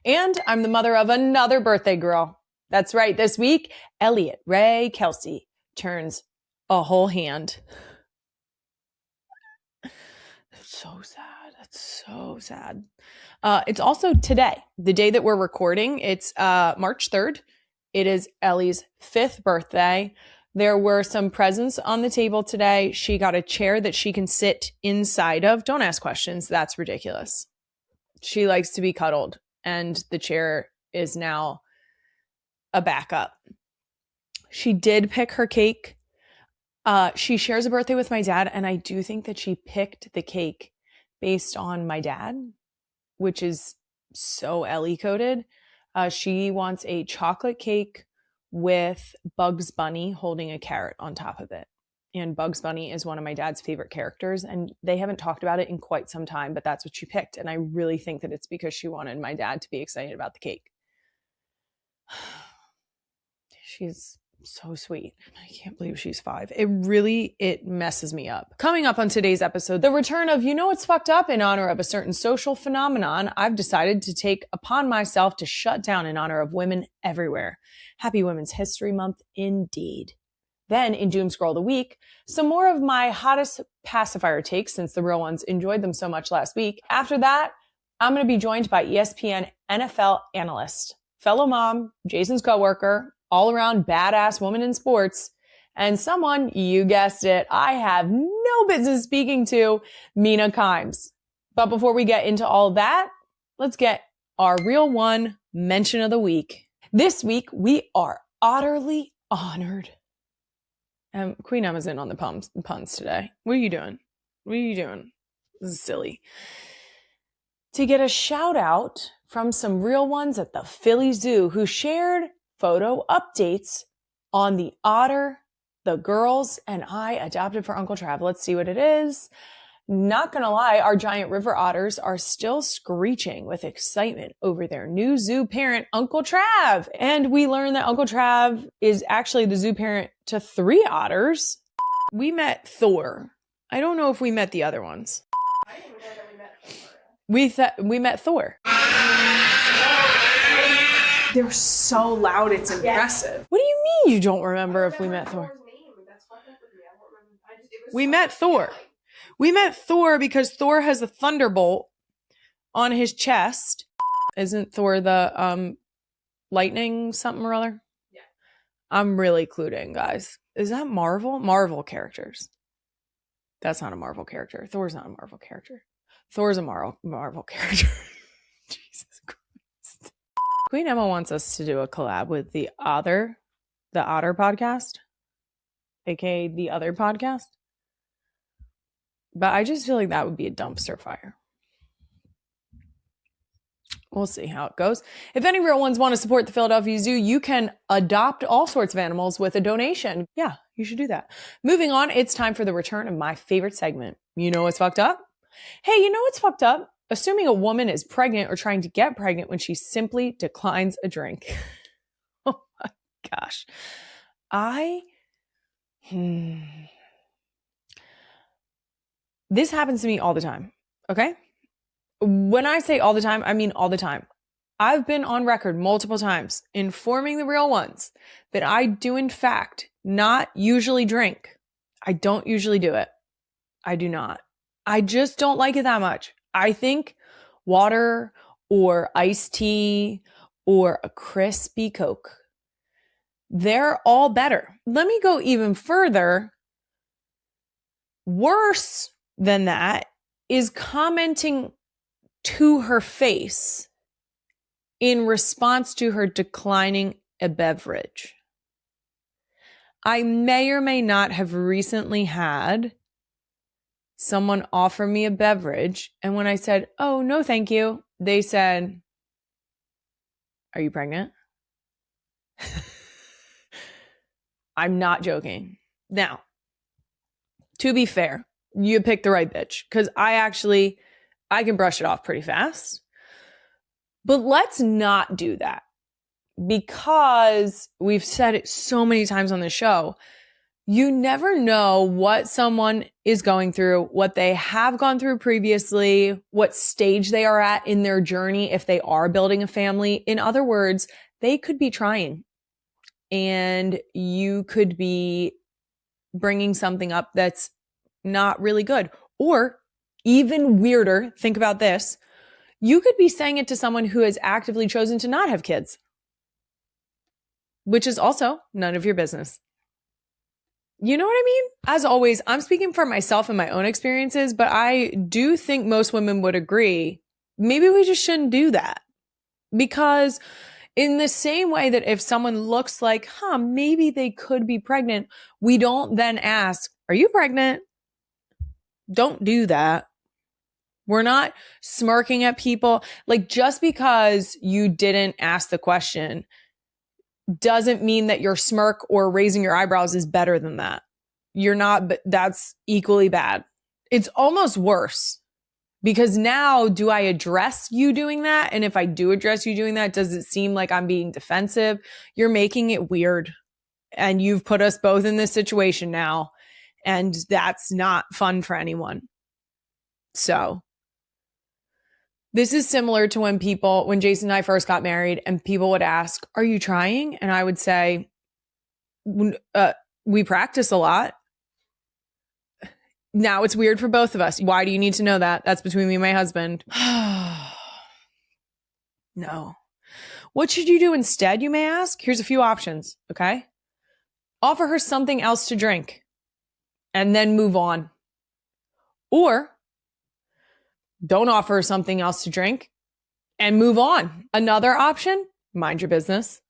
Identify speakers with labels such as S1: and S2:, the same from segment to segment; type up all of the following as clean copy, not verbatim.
S1: And I'm the mother of another birthday girl. That's right. This week, Elliot Ray Kelsey turns a whole hand. That's so sad. That's so sad. It's also today, the day that we're recording. It's March 3rd. It is Ellie's 5th birthday. There were some presents on the table today. She got a chair that she can sit inside of. Don't ask questions. That's ridiculous. She likes to be cuddled, and the chair is now a backup. She did pick her cake. She shares a birthday with my dad, and I do think that she picked the cake based on my dad, which is so Ellie coded. She wants a chocolate cake with Bugs Bunny holding a carrot on top of it. And Bugs Bunny is one of my dad's favorite characters, and they haven't talked about it in quite some time, but that's what she picked. And I really think that it's because she wanted my dad to be excited about the cake. She's so sweet. I can't believe she's 5. It messes me up. Coming up on today's episode, the return of You Know What's Fucked Up in honor of a certain social phenomenon I've decided to take upon myself to shut down in honor of women everywhere. Happy Women's History Month indeed. Then in Doom Scroll of the Week, some more of my hottest pacifier takes since the real ones enjoyed them so much last week. After that, I'm going to be joined by ESPN NFL analyst, fellow mom, Jason's coworker, all around badass woman in sports, and someone, you guessed it, I have no business speaking to, Mina Kimes. But before we get into all of that, let's get our real one mention of the week. This week, we are utterly honored. Queen Emma's in on the puns today. What are you doing? This is silly. To get a shout out from some real ones at the Philly Zoo who shared photo updates on the otter the girls and I adopted for Uncle Trav. Let's see what it is. Not gonna lie, our giant river otters are still screeching with excitement over their new zoo parent, Uncle Trav. And we learned that Uncle Trav is actually the zoo parent to 3 otters. We met Thor. I don't know if we met the other ones.
S2: I didn't know that we met Thor.
S1: We met Thor. They're so loud, it's impressive. Yes. What do you mean you don't remember if we met Thor? We met Thor. We met Thor because Thor has a thunderbolt on his chest. Isn't Thor the lightning something or other? Yeah. I'm really clued in, guys. Is that Marvel? Marvel characters. That's not a Marvel character. Thor's not a Marvel character. Thor's a Marvel character. Jesus Christ. Queen Emma wants us to do a collab with the Otter podcast, aka the Other podcast. But I just feel like that would be a dumpster fire. We'll see how it goes. If any real ones want to support the Philadelphia Zoo, you can adopt all sorts of animals with a donation. Yeah, you should do that. Moving on, it's time for the return of my favorite segment. You know what's fucked up? Hey, you know what's fucked up? Assuming a woman is pregnant or trying to get pregnant when she simply declines a drink. Oh my gosh. This happens to me all the time, okay? When I say all the time, I mean all the time. I've been on record multiple times informing the real ones that I do in fact not usually drink. I don't usually do it. I do not. I just don't like it that much. I think water or iced tea or a crispy Coke, they're all better. Let me go even further. Worse than that is commenting to her face in response to her declining a beverage. I may or may not have recently had someone offer me a beverage, and when I said, "Oh, no, thank you," they said, "Are you pregnant?" I'm not joking. Now, to be fair, you picked the right bitch, because I can brush it off pretty fast. But let's not do that, because we've said it so many times on the show. You never know what someone is going through, what they have gone through previously, what stage they are at in their journey if they are building a family. In other words, they could be trying and you could be bringing something up that's not really good. Or even weirder, think about this, you could be saying it to someone who has actively chosen to not have kids, which is also none of your business. You know what I mean? As always, I'm speaking for myself and my own experiences, but I do think most women would agree. Maybe we just shouldn't do that. Because in the same way that if someone looks like, maybe they could be pregnant, we don't then ask, are you pregnant? Don't do that. We're not smirking at people. Like, just because you didn't ask the question doesn't mean that your smirk or raising your eyebrows is better than that. You're not, but that's equally bad. It's almost worse because now do I address you doing that? And if I do address you doing that, does it seem like I'm being defensive? You're making it weird and you've put us both in this situation now. And that's not fun for anyone. So this is similar to when Jason and I first got married and people would ask, are you trying? And I would say, we practice a lot. Now it's weird for both of us. Why do you need to know that? That's between me and my husband. No. What should you do instead, you may ask? Here's a few options, okay? Offer her something else to drink and then move on. Or don't offer her something else to drink and move on. Another option, mind your business.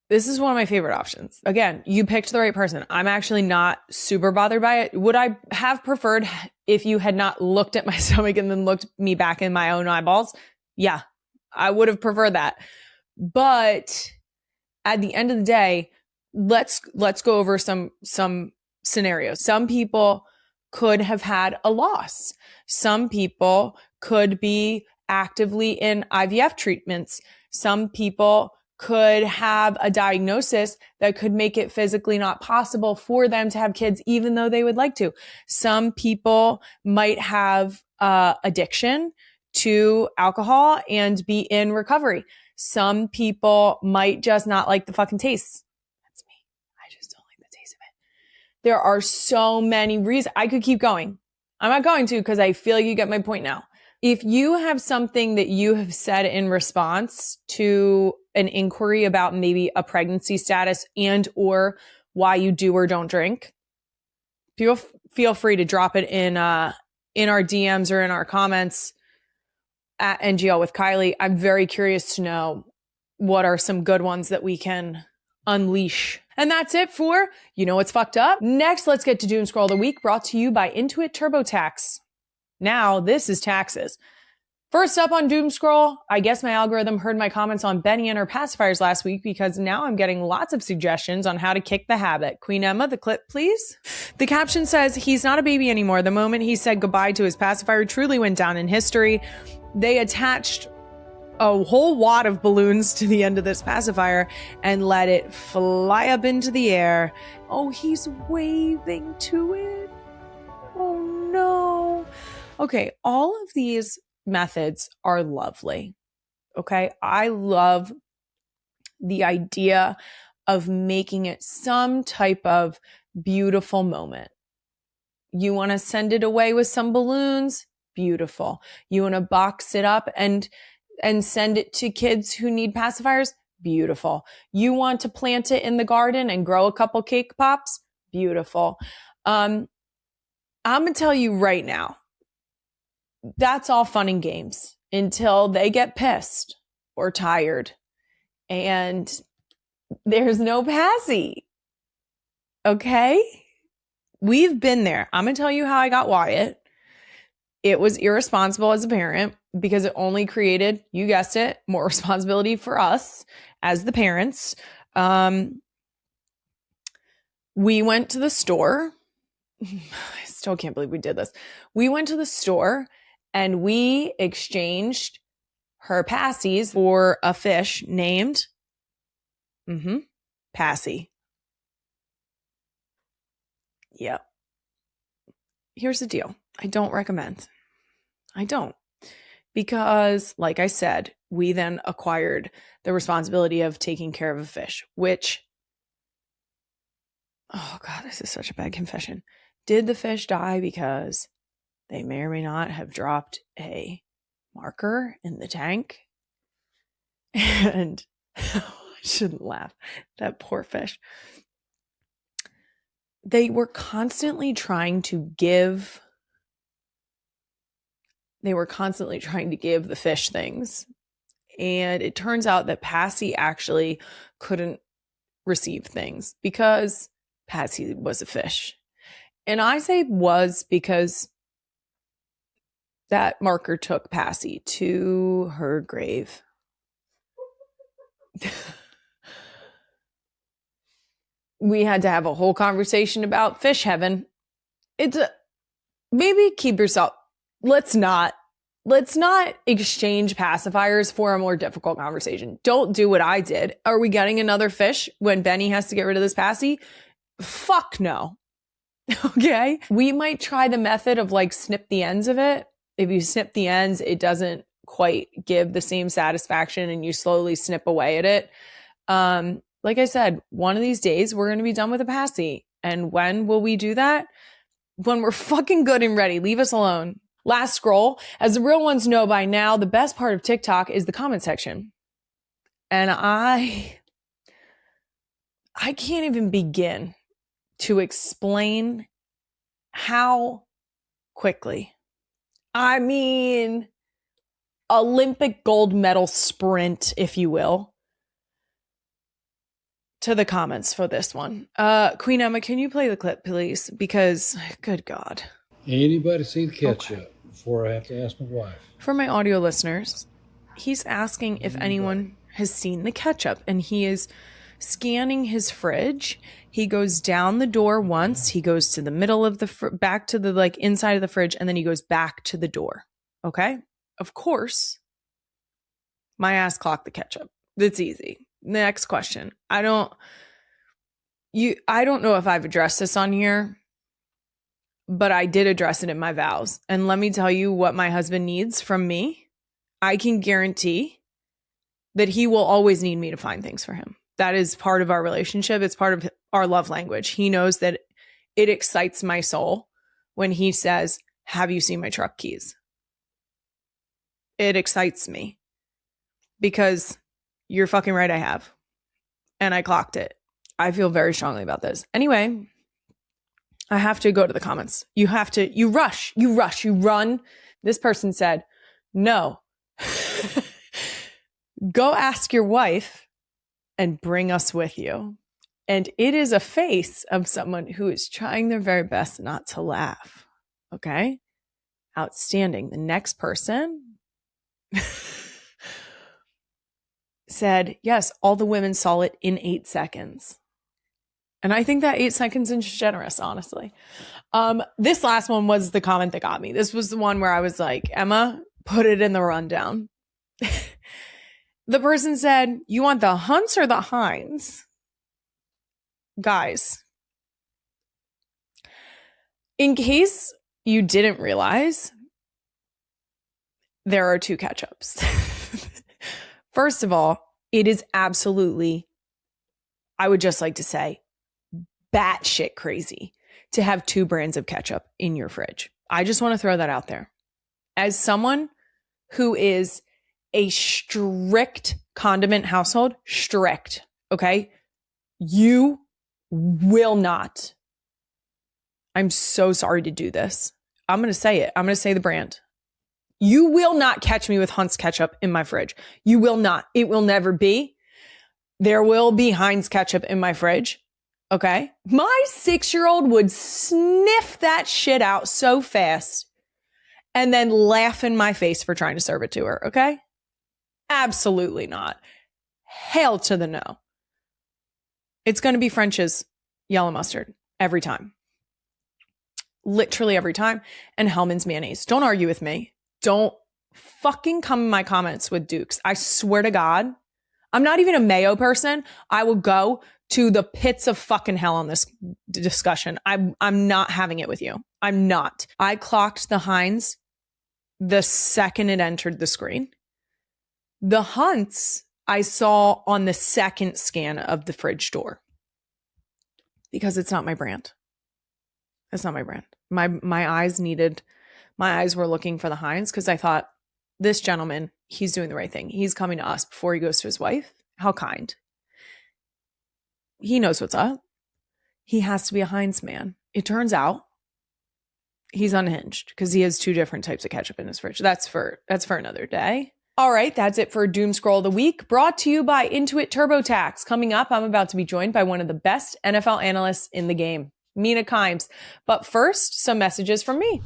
S1: This is one of my favorite options. Again, you picked the right person. I'm actually not super bothered by it. Would I have preferred if you had not looked at my stomach and then looked me back in my own eyeballs? Yeah, I would have preferred that. But at the end of the day, let's go over some scenarios. Some people could have had a loss. Some people could be actively in IVF treatments. Some people could have a diagnosis that could make it physically not possible for them to have kids, even though they would like to. Some people might have addiction to alcohol and be in recovery. Some people might just not like the fucking taste. That's me. I just don't like the taste of it. There are so many reasons. I could keep going. I'm not going to because I feel like you get my point now. If you have something that you have said in response to an inquiry about maybe a pregnancy status and or why you do or don't drink, feel free to drop it in our DMs or in our comments at NGL with Kylie. I'm very curious to know what are some good ones that we can unleash. And that's it for You Know What's Fucked Up. Next, let's get to Doom Scroll of the Week, brought to you by Intuit TurboTax. Now, this is taxes. First up on Doom Scroll, I guess my algorithm heard my comments on Benny and her pacifiers last week because now I'm getting lots of suggestions on how to kick the habit. Queen Emma, the clip, please. The caption says, he's not a baby anymore. The moment he said goodbye to his pacifier truly went down in history. They attached a whole wad of balloons to the end of this pacifier and let it fly up into the air. Oh, he's waving to it. Oh, no. Okay, all of these methods are lovely. Okay, I love the idea of making it some type of beautiful moment. You want to send it away with some balloons? Beautiful. You want to box it up and send it to kids who need pacifiers? Beautiful. You want to plant it in the garden and grow a couple cake pops? Beautiful. I'm going to tell you right now, that's all fun and games until they get pissed or tired and there's no passy. Okay? We've been there. I'm going to tell you how I got Wyatt. It was irresponsible as a parent because it only created, you guessed it, more responsibility for us as the parents. We went to the store. I still can't believe we did this. We went to the store and we exchanged her passies for a fish named Passy. Yeah. Here's the deal. I don't recommend. I don't. Because, like I said, we then acquired the responsibility of taking care of a fish, which, oh God, this is such a bad confession. Did the fish die because they may or may not have dropped a marker in the tank? And I shouldn't laugh. That poor fish. They were constantly trying to give the fish things. And it turns out that Passy actually couldn't receive things because Passy was a fish. And I say was because that marker took Passy to her grave. We had to have a whole conversation about fish heaven. Maybe keep yourself. Let's not exchange pacifiers for a more difficult conversation. Don't do what I did. Are we getting another fish when Benny has to get rid of this Passy? Fuck no. Okay. We might try the method of like snip the ends of it. If you snip the ends, it doesn't quite give the same satisfaction and you slowly snip away at it. Like I said, one of these days we're going to be done with a Passy. And when will we do that? When we're fucking good and ready. Leave us alone. Last scroll. As the real ones know by now, the best part of TikTok is the comment section. And I can't even begin to explain how quickly. I mean, Olympic gold medal sprint, if you will, to the comments for this one. Queen Emma, can you play the clip, please? Because, good God.
S3: Anybody see the ketchup before I have to ask my wife?
S1: For my audio listeners, he's asking if anyone has seen the ketchup, and he is scanning his fridge. He goes down the door once, he goes to the middle of the back to the like inside of the fridge, and then he goes back to the door. Okay? Of course, my ass clocked the ketchup. That's easy. Next question. I don't know if I've addressed this on here, but I did address it in my vows. And let me tell you what my husband needs from me. I can guarantee that he will always need me to find things for him. That is part of our relationship. It's part of our love language. He knows that it excites my soul when he says, "Have you seen my truck keys?" It excites me because you're fucking right, I have. And I clocked it. I feel very strongly about this. Anyway, I have to go to the comments. You run. This person said, no. Go ask your wife and bring us with you. And it is a face of someone who is trying their very best not to laugh. Okay? Outstanding. The next person said, yes, all the women saw it in 8 seconds. And I think that 8 seconds is generous, honestly. This last one was the comment that got me. This was the one where I was like, Emma, put it in the rundown. The person said, you want the Hunts or the Heinz? Guys, in case you didn't realize, there are 2 ketchups. First of all, it is absolutely, I would just like to say, batshit crazy to have 2 brands of ketchup in your fridge. I just want to throw that out there. As someone who is a strict condiment household, strict, okay? You will not. I'm so sorry to do this. I'm going to say it. I'm going to say the brand. You will not catch me with Hunt's ketchup in my fridge. You will not. It will never be. There will be Heinz ketchup in my fridge. Okay? My 6-year-old would sniff that shit out so fast and then laugh in my face for trying to serve it to her. Okay? Absolutely not. Hell to the no. It's going to be French's yellow mustard every time. Literally every time. And Hellman's mayonnaise. Don't argue with me. Don't fucking come in my comments with Dukes. I swear to God, I'm not even a mayo person. I will go to the pits of fucking hell on this discussion. I'm not having it with you. I'm not. I clocked the Heinz the second it entered the screen. The Hunts I saw on the second scan of the fridge door because it's not my brand. It's not my brand. My eyes were looking for the Heinz because I thought, this gentleman, he's doing the right thing. He's coming to us before he goes to his wife. How kind. He knows what's up. He has to be a Heinz man. It turns out he's unhinged because he has 2 different types of ketchup in his fridge. That's for another day. All right, that's it for Doom Scroll of the Week, brought to you by Intuit TurboTax. Coming up, I'm about to be joined by one of the best NFL analysts in the game, Mina Kimes. But first, some messages from me.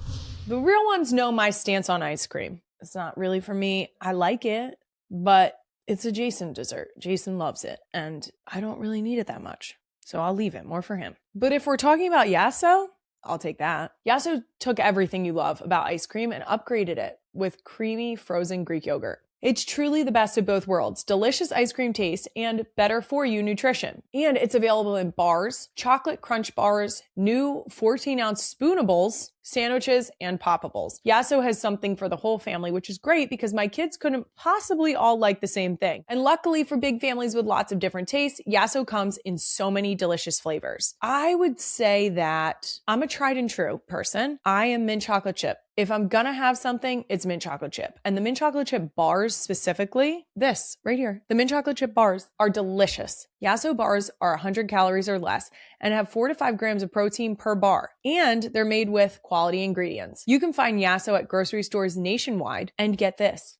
S1: The real ones know my stance on ice cream. It's not really for me. I like it, but it's a Jason dessert. Jason loves it, and I don't really need it that much. So I'll leave it more for him. But if we're talking about Yasso, I'll take that. Yasso took everything you love about ice cream and upgraded it with creamy frozen Greek yogurt. It's truly the best of both worlds. Delicious ice cream taste and better for you nutrition. And it's available in bars, chocolate crunch bars, new 14-ounce spoonables, sandwiches, and poppables. Yasso has something for the whole family, which is great because my kids couldn't possibly all like the same thing. And luckily for big families with lots of different tastes, Yasso comes in so many delicious flavors. I would say that I'm a tried and true person. I am mint chocolate chip. If I'm gonna have something, it's mint chocolate chip. And the mint chocolate chip bars specifically, this right here, the mint chocolate chip bars are delicious. Yasso bars are 100 calories or less and have 4 to 5 grams of protein per bar. And they're made with quality ingredients. You can find Yasso at grocery stores nationwide and get this.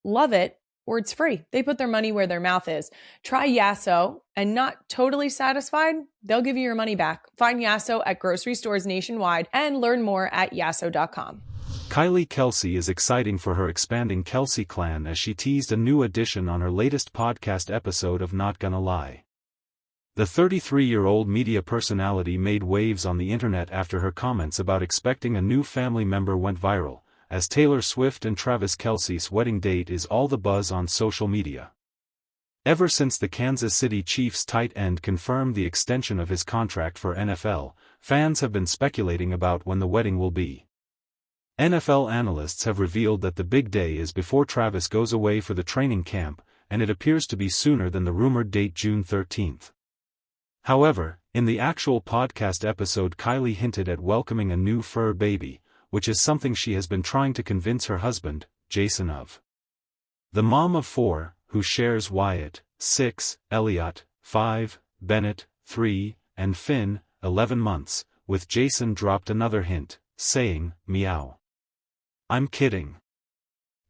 S1: Love it or it's free. They put their money where their mouth is. Try Yasso and not totally satisfied? They'll give you your money back. Find Yasso at grocery stores nationwide and learn more at yasso.com.
S4: Kylie Kelce is exciting for her expanding Kelce clan as she teased a new addition on her latest podcast episode of Not Gonna Lie. The 33-year-old media personality made waves on the internet after her comments about expecting a new family member went viral, as Taylor Swift and Travis Kelce's wedding date is all the buzz on social media. Ever since the Kansas City Chiefs tight end confirmed the extension of his contract for NFL, fans have been speculating about when the wedding will be. NFL analysts have revealed that the big day is before Travis goes away for the training camp, and it appears to be sooner than the rumored date June 13th. However, in the actual podcast episode, Kylie hinted at welcoming a new fur baby, which is something she has been trying to convince her husband, Jason, of. The mom of 4, who shares Wyatt, 6, Elliot, 5, Bennett, 3, and Finn, 11 months, with Jason dropped another hint, saying, "Meow." I'm kidding.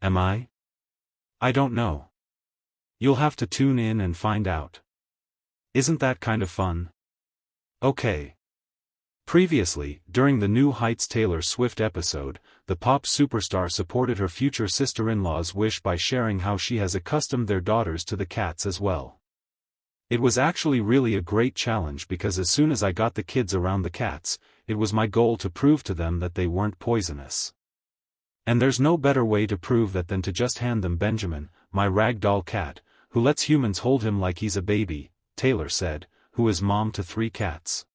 S4: Am I? I don't know. You'll have to tune in and find out. Isn't that kind of fun? Okay. Previously, during the New Heights Taylor Swift episode, the pop superstar supported her future sister-in-law's wish by sharing how she has accustomed their daughters to the cats as well. It was actually really a great challenge because as soon as I got the kids around the cats, it was my goal to prove to them that they weren't poisonous. And there's no better way to prove that than to just hand them Benjamin, my ragdoll cat, who lets humans hold him like he's a baby, Taylor said, who is mom to 3 cats.